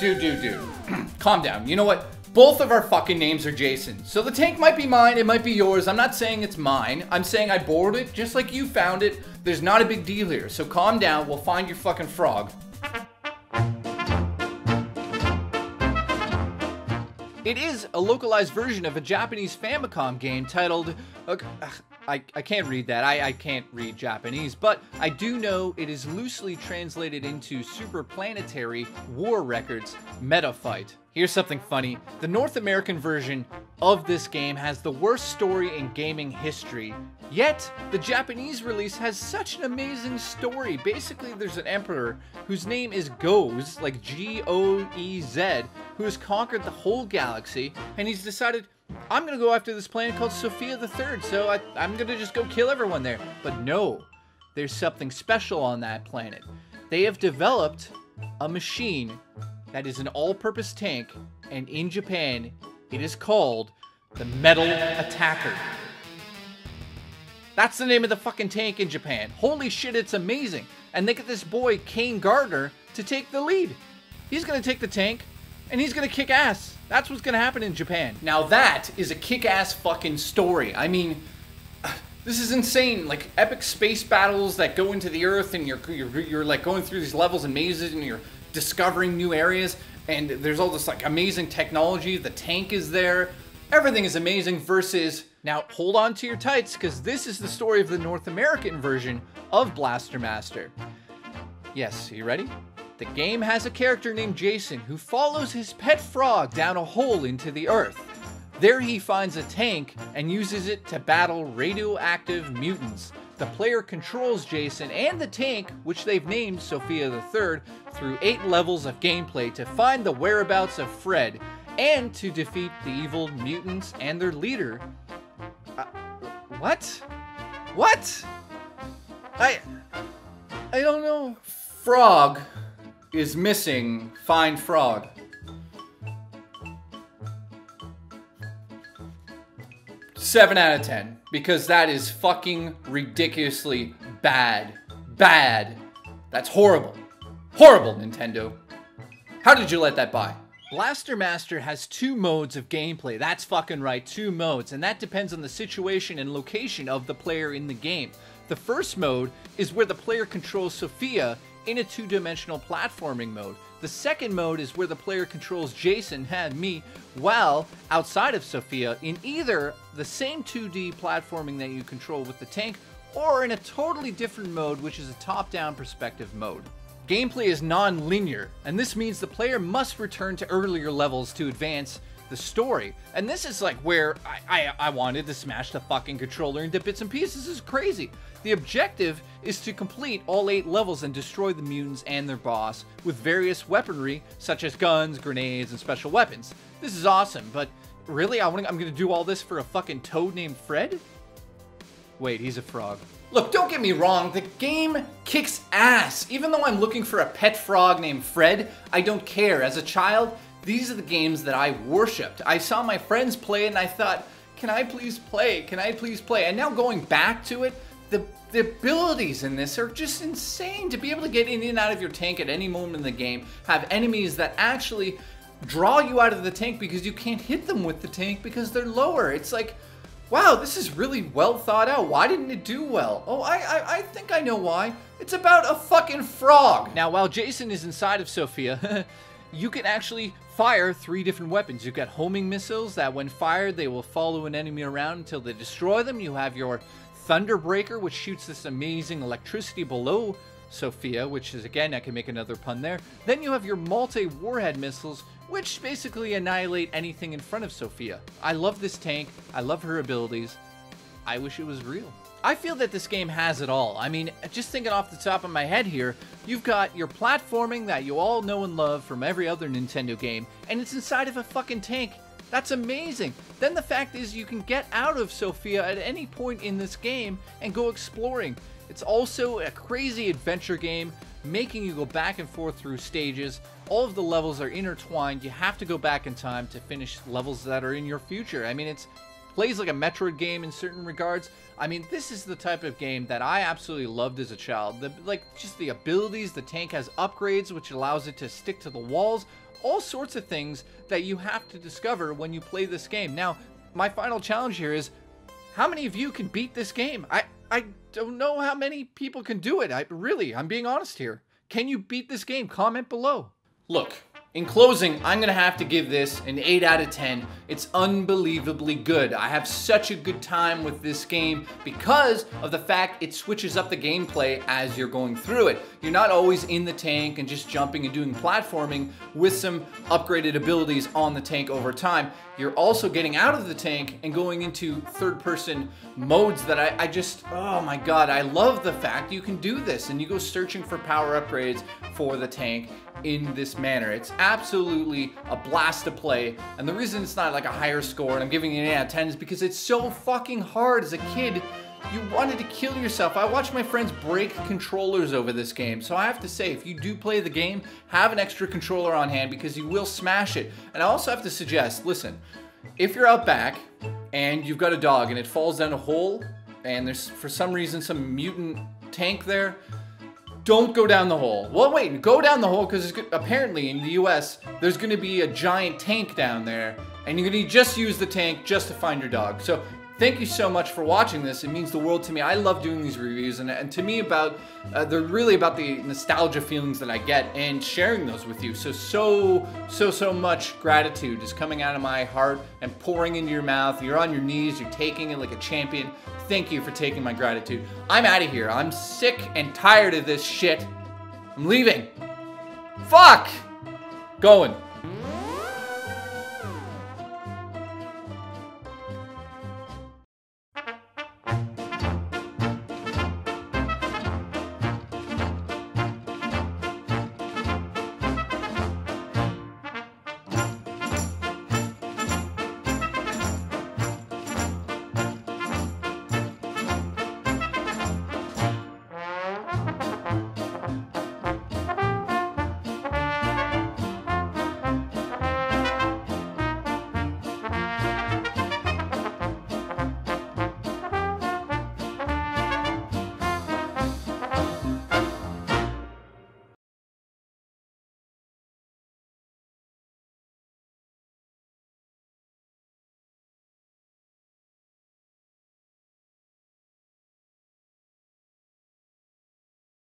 Dude. Calm down. You know what? Both of our fucking names are Jason. So the tank might be mine, it might be yours. I'm not saying it's mine. I'm saying I borrowed it just like you found it. There's not a big deal here. So calm down. We'll find your fucking frog. It is a localized version of a Japanese Famicom game titled... I can't read that. I can't read Japanese, but I do know it is loosely translated into Super Planetary War Records Meta Fight. Here's something funny. The North American version of this game has the worst story in gaming history, yet the Japanese release has such an amazing story. Basically, there's an emperor whose name is Goez, like G-O-E-Z, who has conquered the whole galaxy, and he's decided, I'm gonna go after this planet called Sophia the Third, so I'm gonna just go kill everyone there. But no, there's something special on that planet. They have developed a machine that is an all-purpose tank, and in Japan, it is called the Metal Attacker. That's the name of the fucking tank in Japan. Holy shit, it's amazing. And they get this boy, Kane Gardner, to take the lead. He's gonna take the tank, and he's gonna kick ass. That's what's gonna happen in Japan. Now that is a kick-ass fucking story. I mean, this is insane. Like epic space battles that go into the Earth, and you're like going through these levels and mazes, and you're discovering new areas, and there's all this like amazing technology. The tank is there. Everything is amazing versus... Now hold on to your tights, because this is the story of the North American version of Blaster Master. Yes, are you ready? The game has a character named Jason who follows his pet frog down a hole into the earth. There he finds a tank and uses it to battle radioactive mutants. The player controls Jason and the tank, which they've named Sophia the Third, through 8 levels of gameplay to find the whereabouts of Fred and to defeat the evil mutants and their leader. What? What? I don't know. Frog is missing. Find frog. Seven out of 10, because that is fucking ridiculously bad. Bad. That's horrible. Horrible, Nintendo. How did you let that by? Blaster Master has 2 modes of gameplay. That's fucking right, 2 modes, and that depends on the situation and location of the player in the game. The first mode is where the player controls Sophia in a 2-dimensional platforming mode. The second mode is where the player controls Jason, and me, while outside of Sophia in either the same 2D platforming that you control with the tank, or in a totally different mode, which is a top-down perspective mode. Gameplay is non-linear, and this means the player must return to earlier levels to advance the story. And this is like where I wanted to smash the fucking controller into bits and pieces. This is crazy. The objective is to complete all 8 levels and destroy the mutants and their boss with various weaponry such as guns, grenades, and special weapons. This is awesome, but really? I'm gonna do all this for a fucking toad named Fred? Wait, he's a frog. Look, don't get me wrong, the game kicks ass. Even though I'm looking for a pet frog named Fred, I don't care. As a child, these are the games that I worshipped. I saw my friends play it and I thought, can I please play? Can I please play? And now going back to it, the abilities in this are just insane. To be able to get in and out of your tank at any moment in the game, have enemies that actually draw you out of the tank because you can't hit them with the tank because they're lower. It's like, wow, this is really well thought out. Why didn't it do well? Oh, I think I know why. It's about a fucking frog. Now, while Jason is inside of Sophia, you can actually fire 3 different weapons. You've got homing missiles that when fired, they will follow an enemy around until they destroy them. You have your Thunderbreaker, which shoots this amazing electricity below Sophia, which is, again, I can make another pun there. Then you have your multi-warhead missiles, which basically annihilate anything in front of Sophia. I love this tank. I love her abilities. I wish it was real. I feel that this game has it all. I mean, just thinking off the top of my head here, you've got your platforming that you all know and love from every other Nintendo game, and it's inside of a fucking tank. That's amazing. Then the fact is you can get out of Sophia at any point in this game and go exploring. It's also a crazy adventure game, making you go back and forth through stages. All of the levels are intertwined. You have to go back in time to finish levels that are in your future. I mean, it's plays like a Metroid game in certain regards. I mean, this is the type of game that I absolutely loved as a child. Just the abilities, the tank has upgrades, which allows it to stick to the walls. All sorts of things that you have to discover when you play this game. Now, my final challenge here is, how many of you can beat this game? I don't know how many people can do it. I'm being honest here. Can you beat this game? Comment below. Look, in closing, I'm gonna have to give this an 8 out of 10. It's unbelievably good. I have such a good time with this game because of the fact it switches up the gameplay as you're going through it. You're not always in the tank and just jumping and doing platforming with some upgraded abilities on the tank over time. You're also getting out of the tank and going into third-person modes that I just, oh my god, I love the fact you can do this and you go searching for power upgrades for the tank in this manner. It's absolutely a blast to play, and the reason it's not like a higher score and I'm giving it an 8 out of 10 is because it's so fucking hard. As a kid, you wanted to kill yourself. I watched my friends break controllers over this game, so I have to say, if you do play the game, have an extra controller on hand because you will smash it. And I also have to suggest, listen, if you're out back and you've got a dog and it falls down a hole and there's for some reason some mutant tank there, don't go down the hole. Well, wait, go down the hole because apparently in the US, there's going to be a giant tank down there and you're going to just use the tank just to find your dog. So thank you so much for watching this. It means the world to me. I love doing these reviews, and to me they're really about the nostalgia feelings that I get and sharing those with you. So much gratitude is coming out of my heart and pouring into your mouth. You're on your knees, you're taking it like a champion. Thank you for taking my gratitude. I'm out of here. I'm sick and tired of this shit. I'm leaving. Fuck! Going.